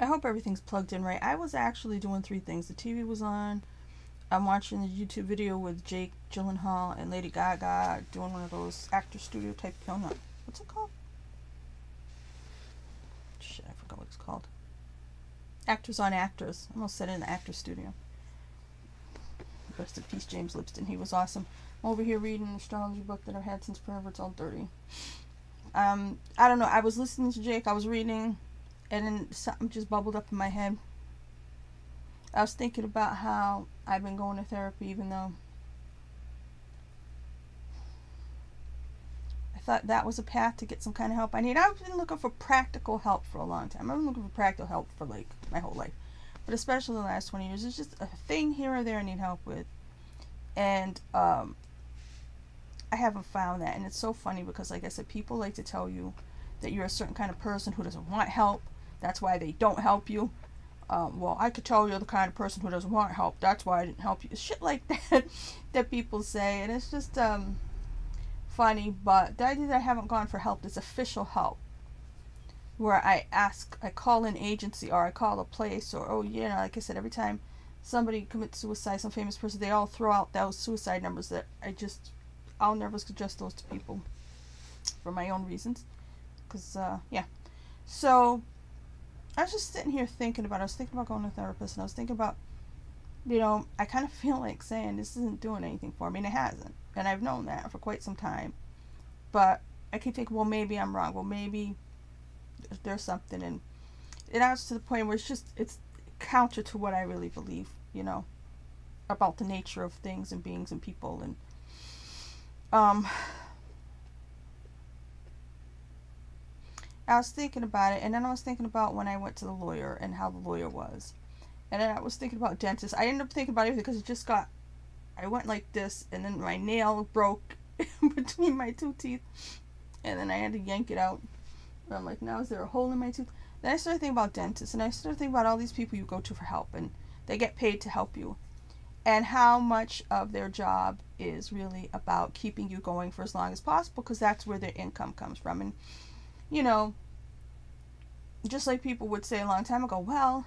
I hope everything's plugged in right. I was actually doing three things. The TV was on. I'm watching a YouTube video with Jake Gyllenhaal and Lady Gaga doing one of those actor studio type. Oh no, what's it called? Shit, I forgot what it's called. Actors on Actors. I almost said in the actor studio. Rest in peace, James Lipton. He was awesome. I'm over here reading an astrology book that I've had since forever. It's all dirty. I don't know. I was listening to Jake. I was reading, and then something just bubbled up in my head. I was thinking about how I've been going to therapy, even though I thought that was a path to get some kind of help I need. I've been looking for practical help for a long time. I've been looking for practical help for like my whole life, but especially the last 20 years. It's just a thing here or there I need help with, and I haven't found that. And it's so funny because, like I said, people like to tell you that you're a certain kind of person who doesn't want help. That's why they don't help you. Well, I could tell you're the kind of person who doesn't want help. That's why I didn't help you. Shit like that that people say, and it's just funny. But the idea that I haven't gone for help is official help, where I call an agency or I call a place, or like I said, every time somebody commits suicide, some famous person, they all throw out those suicide numbers that I'll never suggest those to people for my own reasons, because yeah. So I was just sitting here thinking about it. I was thinking about going to a therapist, and I was thinking about, I kind of feel like saying this isn't doing anything for me, and it hasn't. And I've known that for quite some time. But I keep thinking, well, maybe I'm wrong. Well, maybe there's something. And I was to the point where it's counter to what I really believe, about the nature of things and beings and people. And I was thinking about it, and then I was thinking about when I went to the lawyer and how the lawyer was. And then I was thinking about dentists. I ended up thinking about everything because I went like this, and then my nail broke between my two teeth, and then I had to yank it out. And I'm like, now is there a hole in my tooth? Then I started thinking about dentists, and I started thinking about all these people you go to for help, and they get paid to help you, and how much of their job is really about keeping you going for as long as possible, because that's where their income comes from. And just like people would say a long time ago, well,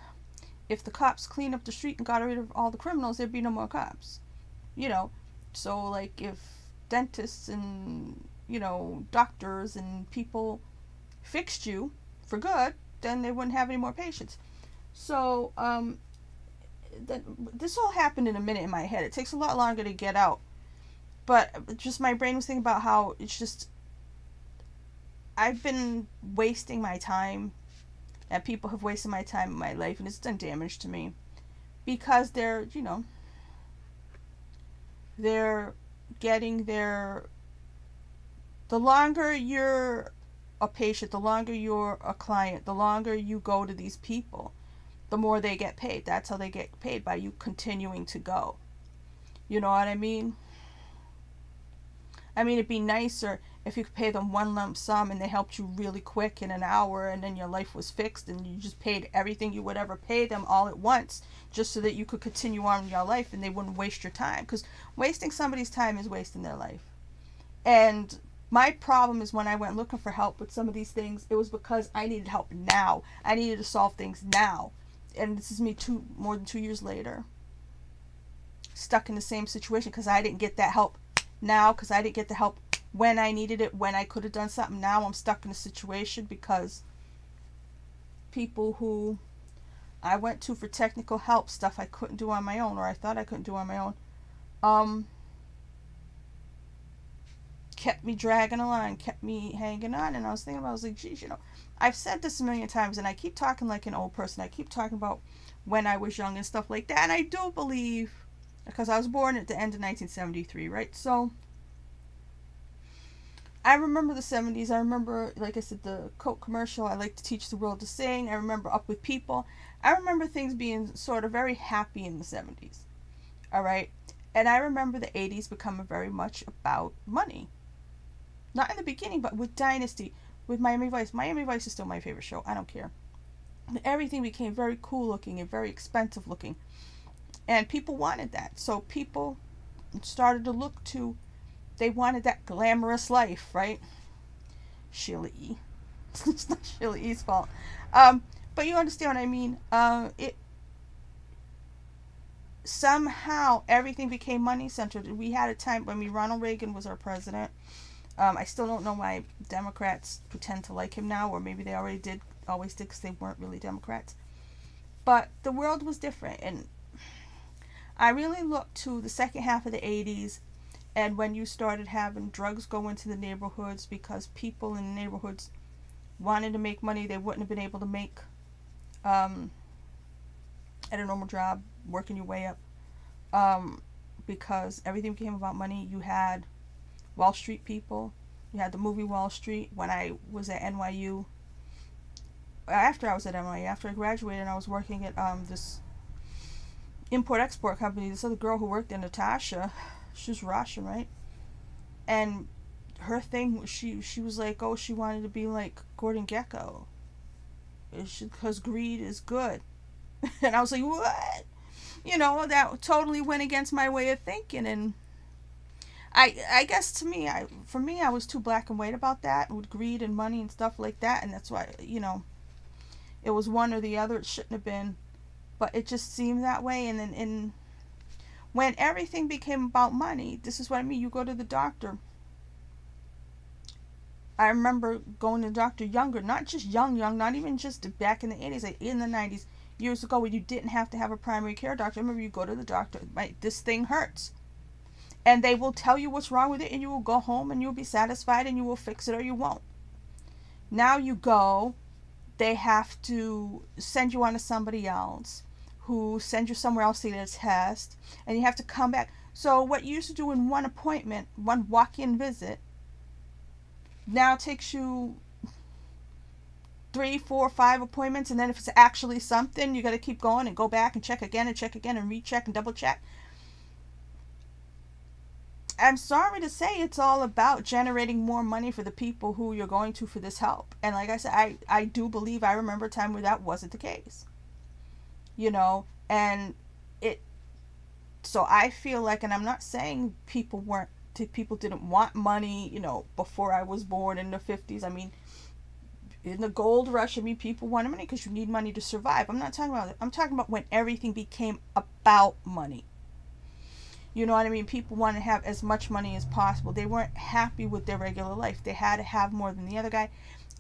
if the cops clean up the street and got rid of all the criminals, there'd be no more cops. So like if dentists and, doctors and people fixed you for good, then they wouldn't have any more patients. So this all happened in a minute in my head. It takes a lot longer to get out. But just my brain was thinking about how it's just, I've been wasting my time, and people have wasted my time in my life, and it's done damage to me, because they're getting the longer you're a patient, the longer you're a client, the longer you go to these people, the more they get paid. That's how they get paid, by you continuing to go. You know what I mean? I mean, it'd be nicer if you could pay them one lump sum and they helped you really quick in an hour, and then your life was fixed, and you just paid everything you would ever pay them all at once, just so that you could continue on in your life and they wouldn't waste your time. Because wasting somebody's time is wasting their life. And my problem is, when I went looking for help with some of these things, it was because I needed help now. I needed to solve things now. And this is me more than 2 years later, stuck in the same situation, because I didn't get that help now, because I didn't get the help when I needed it, when I could have done something. Now I'm stuck in a situation because people who I went to for technical help, stuff I couldn't do on my own, or I thought I couldn't do on my own, kept me dragging along, kept me hanging on. And I was like, geez, I've said this a million times, and I keep talking like an old person. I keep talking about when I was young and stuff like that. And I do believe, because I was born at the end of 1973, right? So I remember the 70s. I remember, like I said, the Coke commercial, I like to teach the world to sing. I remember Up With People. I remember things being sort of very happy in the 70s. All right? And I remember the 80s becoming very much about money. Not in the beginning, but with Dynasty, with Miami Vice. Miami Vice is still my favorite show. I don't care. Everything became very cool looking and very expensive looking. And people wanted that. So people started to look to, they wanted that glamorous life, right? Sheila E. It's not Sheila E.'s fault. But you understand what I mean. It somehow everything became money centered. We had a time when Ronald Reagan was our president. I still don't know why Democrats pretend to like him now, or maybe they already did, always did, because they weren't really Democrats. But the world was different, and I really look to the second half of the 80s, and when you started having drugs go into the neighborhoods because people in the neighborhoods wanted to make money they wouldn't have been able to make at a normal job, working your way up, because everything became about money. You had Wall Street people, you had the movie Wall Street. When I was at NYU, after I was at NYU, after I graduated, I was working at this import-export company. This other girl who worked there, Natasha, she was Russian, right? And her thing, she was like, oh, she wanted to be like Gordon Gekko, because greed is good. And I was like, what? You know, that totally went against my way of thinking. And I guess to me, for me, I was too black and white about that, with greed and money and stuff like that. And that's why, you know, it was one or the other. It shouldn't have been, but it just seemed that way. And then when everything became about money, this is what I mean. You go to the doctor. I remember going to the doctor younger, not just young, not even just back in the 80s, like in the 90s, years ago, when you didn't have to have a primary care doctor. I remember you go to the doctor, this thing hurts. And they will tell you what's wrong with it, and you will go home and you'll be satisfied and you will fix it, or you won't. Now you go, they have to send you on to somebody else, who sends you somewhere else to get a test, and you have to come back. So what you used to do in one appointment, one walk-in visit, now takes you 3, 4, 5 appointments, and then if it's actually something, you got to keep going and go back and check again and recheck and double check. I'm sorry to say, it's all about generating more money for the people who you're going to for this help. And like I said, I do believe, I remember a time where that wasn't the case, you know. And so I feel like, and I'm not saying people didn't want money, you know, before I was born in the 50s. I mean, in the gold rush, I mean, people wanted money because you need money to survive. I'm not talking about it. I'm talking about when everything became about money. You know what I mean? People want to have as much money as possible. They weren't happy with their regular life. They had to have more than the other guy.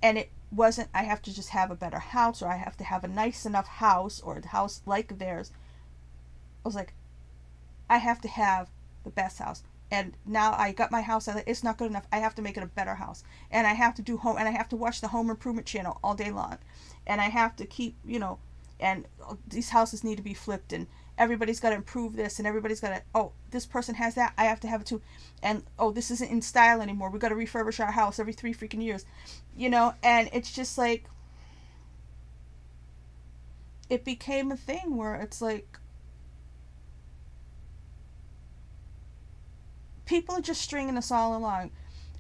And it wasn't, I have to just have a better house, or I have to have a nice enough house, or a house like theirs. I was like, I have to have the best house. And now I got my house, it's not good enough. I have to make it a better house. And I have to do and I have to watch the home improvement channel all day long. And I have to keep, you know, and these houses need to be flipped, and everybody's got to improve this, and everybody's got to, oh, this person has that, I have to have it too. And, oh, this isn't in style anymore. We got to refurbish our house every 3 freaking years. You know, and it's just like, it became a thing where it's like, people are just stringing us all along.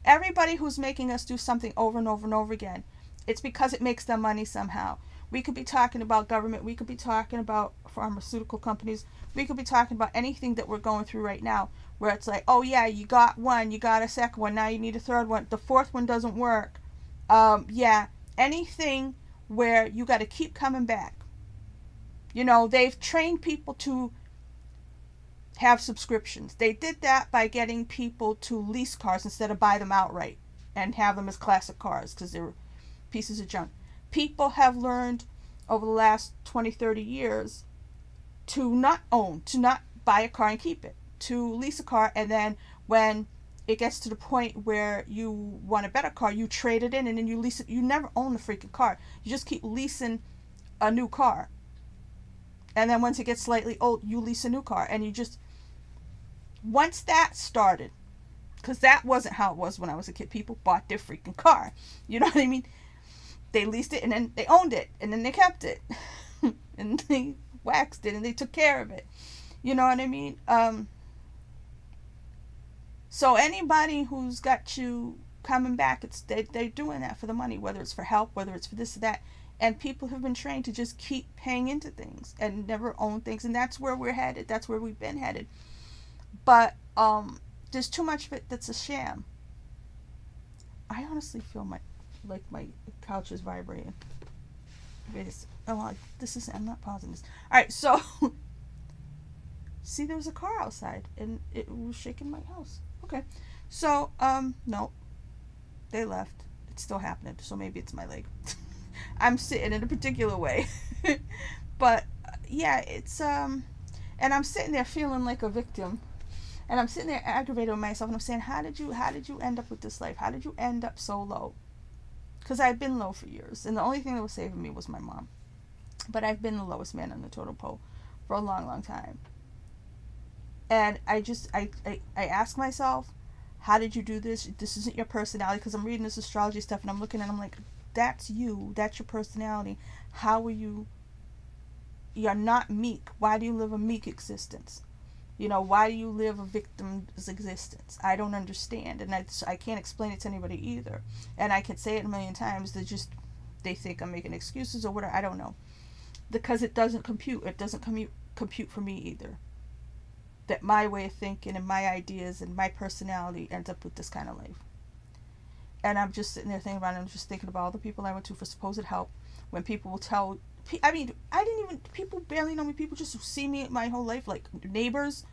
Everybody who's making us do something over and over and over again, it's because it makes them money somehow. We could be talking about government. We could be talking about pharmaceutical companies. We could be talking about anything that we're going through right now, where it's like, oh yeah, you got one, you got a second one, now you need a third one. The fourth one doesn't work. Yeah, anything where you got to keep coming back. You know, they've trained people to have subscriptions. They did that by getting people to lease cars instead of buy them outright and have them as classic cars, because they were pieces of junk. People have learned over the last 20, 30 years to not own, to not buy a car and keep it, to lease a car, and then when it gets to the point where you want a better car, you trade it in and then you lease it. You never own the freaking car. You just keep leasing a new car. And then once it gets slightly old, you lease a new car. And you just, once that started, because that wasn't how it was when I was a kid. People bought their freaking car. You know what I mean? They leased it and then they owned it and then they kept it. And they waxed it and they took care of it. You know what I mean? So anybody who's got you coming back, they're doing that for the money, whether it's for help, whether it's for this or that. And people have been trained to just keep paying into things and never own things. And that's where we're headed. That's where we've been headed. But there's too much of it that's a sham. I honestly feel like my couch is vibrating. This is, I'm not pausing this. Alright, so, see, there was a car outside, and it was shaking my house. Okay, so, no, they left. It's still happening, so maybe it's my leg. I'm sitting in a particular way. But, yeah, it's, and I'm sitting there feeling like a victim. And I'm sitting there aggravated with myself, and I'm saying, how did you end up with this life? How did you end up so low? Because I've been low for years, and the only thing that was saving me was my mom. But I've been the lowest man on the totem pole for a long, long time. And I ask myself, how did you do this? This isn't your personality, because I'm reading this astrology stuff, and I'm looking and I'm like, that's you. That's your personality. How are you? You're not meek. Why do you live a meek existence? You know, why do you live a victim's existence? I don't understand, and I can't explain it to anybody either. And I can say it a million times. They think I'm making excuses or whatever. I don't know, because it doesn't compute. It doesn't compute for me either. That my way of thinking and my ideas and my personality ends up with this kind of life. And I'm just sitting there thinking about it. I'm just thinking about all the people I went to for supposed help. When people will tell, I mean, people barely know me. People just see me my whole life, like neighbors,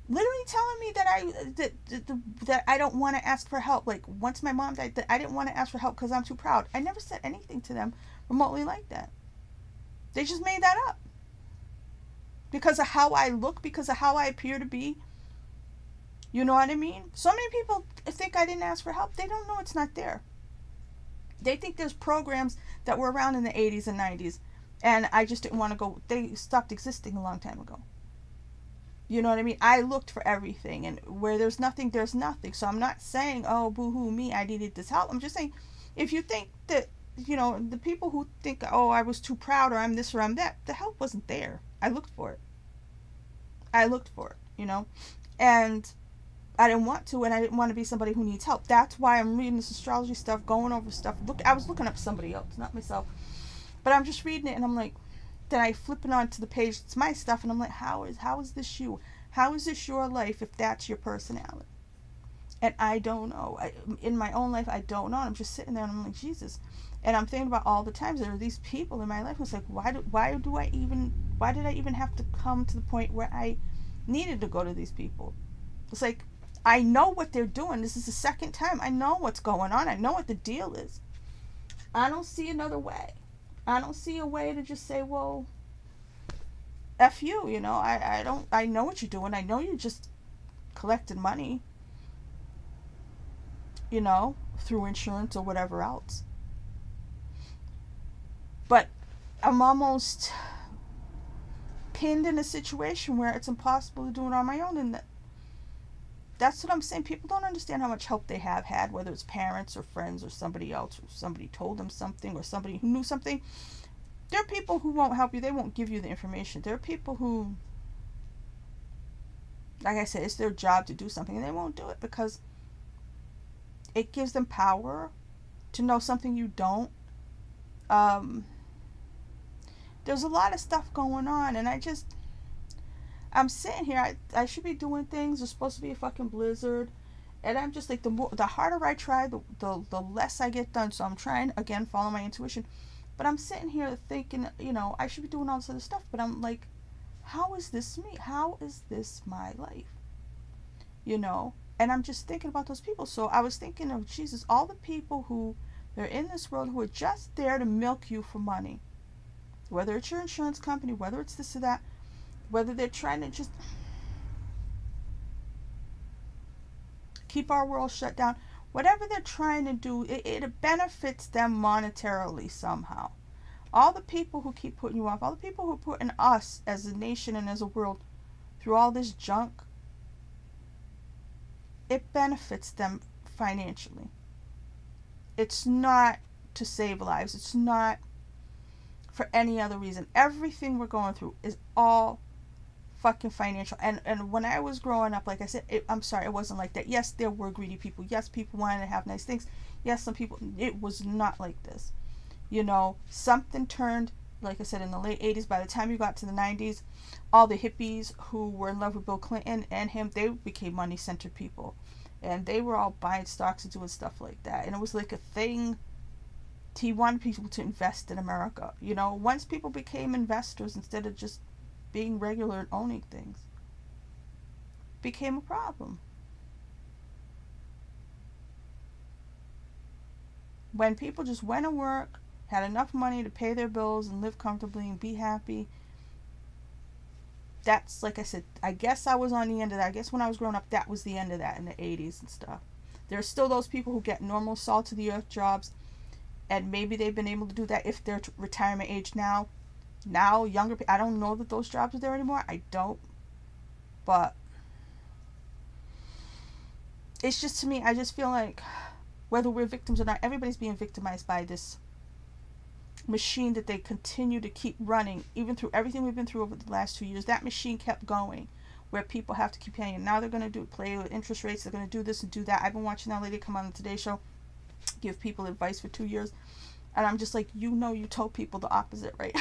literally telling me that I don't want to ask for help. Like, once my mom died, that I didn't want to ask for help because I'm too proud. I never said anything to them remotely like that. They just made that up. Because of how I look, because of how I appear to be. You know what I mean? So many people think I didn't ask for help. They don't know it's not there. They think there's programs that were around in the 80s and 90s, and I just didn't want to go. They stopped existing a long time ago. You know what I mean? I looked for everything, and where there's nothing, there's nothing. So I'm not saying, oh, boo-hoo me, I needed this help. I'm just saying, if you think that, you know, the people who think, oh, I was too proud, or I'm this or I'm that, the help wasn't there. I looked for it. You know? And I didn't want to, and I didn't want to be somebody who needs help. That's why I'm reading this astrology stuff, going over stuff. I was looking up somebody else, not myself. But I'm just reading it, and I'm like, then I flip it onto the page. It's my stuff, and I'm like, how is this you? How is this your life if that's your personality? And I don't know. In my own life, I don't know. I'm just sitting there, and I'm like, Jesus. And I'm thinking about all the times there are these people in my life. It's like, why did I even have to come to the point where I needed to go to these people? It's like, I know what they're doing. This is the second time. I know what's going on. I know what the deal is. I don't see another way. I don't see a way to just say, well, F you, you know. I know what you're doing. I know you're just collecting money, you know, through insurance or whatever else. But I'm almost pinned in a situation where it's impossible to do it on my own, and that's what I'm saying. People don't understand how much help they have had, whether it's parents or friends or somebody else, or somebody told them something, or somebody who knew something. There are people who won't help you. They won't give you the information. There are people who, like I said, it's their job to do something, and they won't do it because it gives them power to know something you don't. There's a lot of stuff going on, and I'm sitting here. I should be doing things. There's supposed to be a fucking blizzard, and I'm just like, the harder I try, the less I get done. So I'm trying again, follow my intuition, but I'm sitting here thinking, you know, I should be doing all this other stuff, but I'm like, how is this me? How is this my life? You know, and I'm just thinking about those people. So I was thinking of Jesus, all the people who they're in this world who are just there to milk you for money, whether it's your insurance company, whether it's this or that. Whether they're trying to just keep our world shut down, whatever they're trying to do, it benefits them monetarily somehow. All the people who keep putting you off, all the people who are putting us as a nation and as a world through all this junk, it benefits them financially. It's not to save lives. It's not for any other reason. Everything we're going through is all fucking financial. And when I was growing up, like I said, I'm sorry, it wasn't like that. Yes, there were greedy people. Yes, people wanted to have nice things. Yes, some people, it was not like this. You know, something turned, like I said, in the late 80s. By the time you got to the 90s, all the hippies who were in love with Bill Clinton and him, they became money-centered people. And they were all buying stocks and doing stuff like that. And it was like a thing he wanted people to invest in America. You know, once people became investors instead of just being regular and owning things, became a problem. When people just went to work, had enough money to pay their bills and live comfortably and be happy, that's, like I said, I guess I was on the end of that. I guess when I was growing up, that was the end of that in the 80s and stuff. There are still those people who get normal salt of the earth jobs, and maybe they've been able to do that if they're retirement age now. Now, younger people, I don't know that those jobs are there anymore. I don't. But it's just, to me, I just feel like whether we're victims or not, everybody's being victimized by this machine that they continue to keep running, even through everything we've been through over the last 2 years. That machine kept going, where people have to keep paying. Now they're going to play with interest rates. They're going to do this and do that. I've been watching that lady come on the Today Show, give people advice for 2 years, and I'm just like, you know, you told people the opposite, right?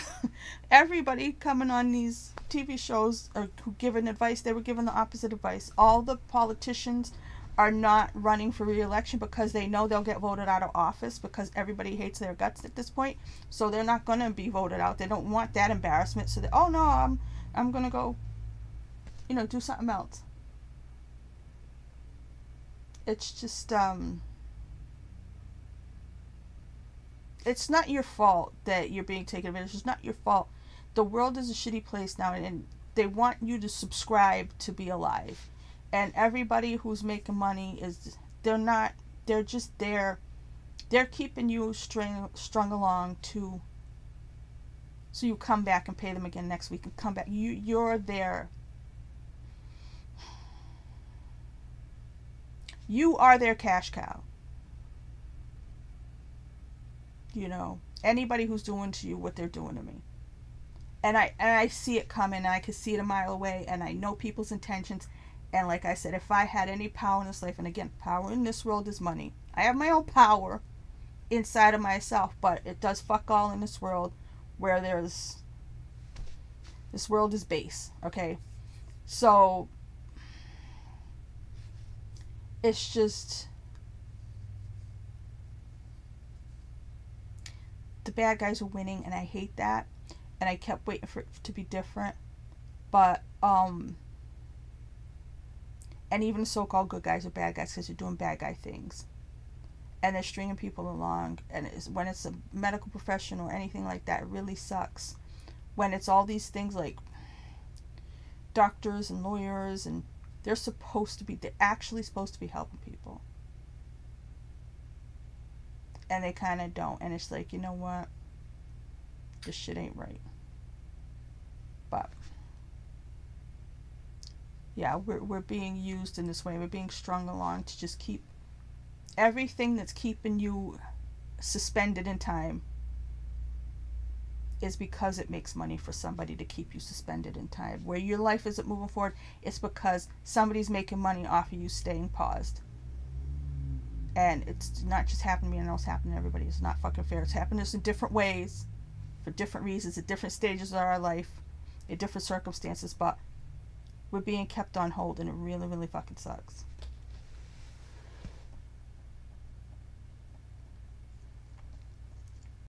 Everybody coming on these TV shows who giving advice, they were giving the opposite advice. All the politicians are not running for re-election because they know they'll get voted out of office, because everybody hates their guts at this point. So they're not going to be voted out. They don't want that embarrassment. So they, oh no, I'm going to go, you know, do something else. It's just, it's not your fault that you're being taken advantage of. It's not your fault. The world is a shitty place now, and they want you to subscribe to be alive. And everybody who's making money they're just there. They're keeping you strung along so you come back and pay them again next week and come back. You're there. You are their cash cow. You know, anybody who's doing to you what they're doing to me. And I see it coming, and I can see it a mile away, and I know people's intentions. And like I said, if I had any power in this life, and again, power in this world is money. I have my own power inside of myself, but it does fuck all in this world, where this world is base, okay? So it's just, the bad guys are winning, and I hate that. And I kept waiting for it to be different. But and even so-called good guys are bad guys because they're doing bad guy things, and they're stringing people along. And when it's a medical profession or anything like that, it really sucks. When it's all these things like doctors and lawyers, and they're actually supposed to be helping people, and they kind of don't. And it's like, you know what, this shit ain't right. But yeah, we're being used in this way. We're being strung along to just keep everything that's keeping you suspended in time is because it makes money for somebody to keep you suspended in time. Where your life isn't moving forward, it's because somebody's making money off of you staying paused. And it's not just happening to me, I know it's happening to everybody. It's not fucking fair. It's happening to us in different ways, for different reasons, at different stages of our life, in different circumstances, but we're being kept on hold, and it really, really fucking sucks.